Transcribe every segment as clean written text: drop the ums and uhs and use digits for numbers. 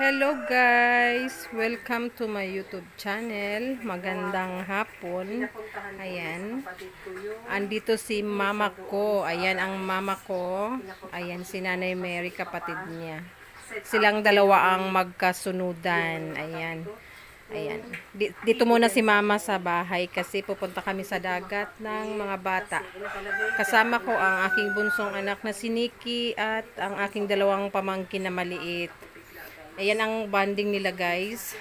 Hello guys! Welcome to my YouTube channel. Magandang hapon. Ayan. Andito si mama ko. Ayan ang mama ko. Ayan si Nanay Mary, kapatid niya. Silang dalawa ang magkasunudan. Ayan. Ayan. Dito muna si mama sa bahay kasi pupunta kami sa dagat ng mga bata. Kasama ko ang aking bunsong anak na si Nikki at ang aking dalawang pamangkin na maliit. Ayan ang bonding nila guys.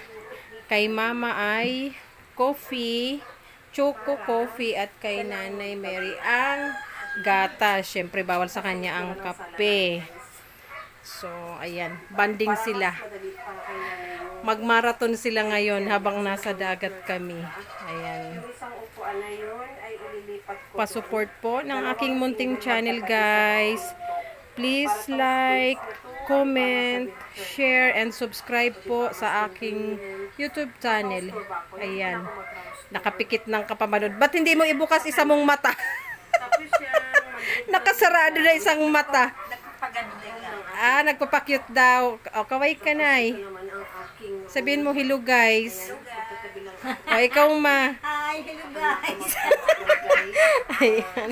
Kay mama ay coffee, choco coffee, at kay Nanay Mary ang gatas. Syempre bawal sa kanya ang kape. So ayan, bonding sila. Magmarathon sila ngayon habang nasa dagat kami. Ayan. Pa-support po ng aking munting channel guys. Please like, comment, share, and subscribe po sa aking YouTube channel. Ayan. Nakapikit ng kapamanood. Ba't hindi mo ibukas isa mong mata? Nakasarado na isang mata. Nagpapakyut daw. O, kaway ka na eh. Sabihin mo, hello guys. O, ikaw ma. Hi, hello guys. Ayan.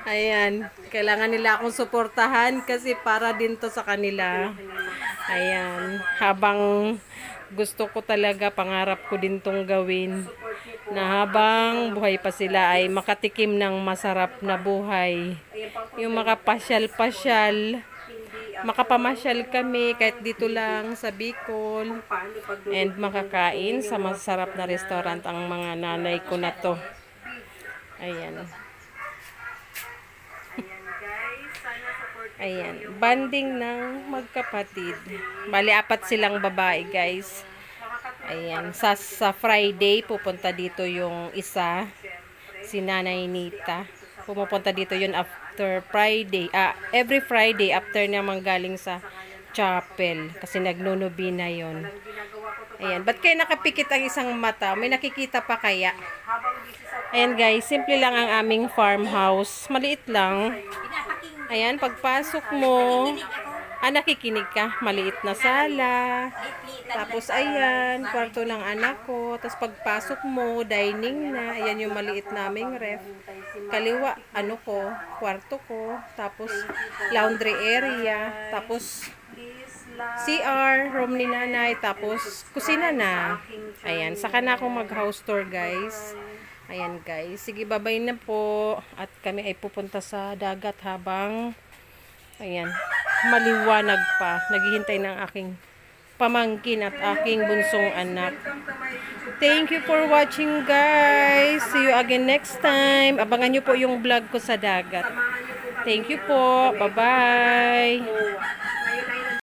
Ayan. Kailangan nila akong suportahan kasi para din to sa kanila. Ayan. Habang gusto ko talaga, pangarap ko din tong gawin. Na habang buhay pa sila ay makatikim ng masarap na buhay. Yung makapasyal-pasyal. Makapamasyal kami kahit dito lang sa Bicol. And makakain sa masarap na restaurant ang mga nanay ko na to. Ayan. Ayan. Banding ng magkapatid. Bali, 4 silang babae guys. Ayan. Sa Friday, pupunta dito yung isa. Si Nanay Nita. Pumupunta dito yun after Friday. Every Friday after niya manggaling sa chapel. Kasi nagnunubina yon. Ayan. Ba't kayo nakapikit ang isang mata? May nakikita pa kaya? Ayan guys. Simple lang ang aming farmhouse. Maliit lang. Ayan. Pagpasok mo, nakikinig ka. Maliit na sala. Tapos ayan. Kwarto ng anak ko. Tapos pagpasok mo, dining na. Ayan yung maliit naming ref. Kaliwa, kwarto ko. Tapos laundry area. Tapos CR, room ni nanay. Tapos kusina na. Ayan. Saka na akong mag-house tour guys. Ayan guys. Sige, babay na po. At kami ay pupunta sa dagat habang ayan, maliwanag pa. Naghihintay ng aking pamangkin at aking bunsong anak. Thank you for watching guys. See you again next time. Abangan nyo po yung vlog ko sa dagat. Thank you po. Bye-bye.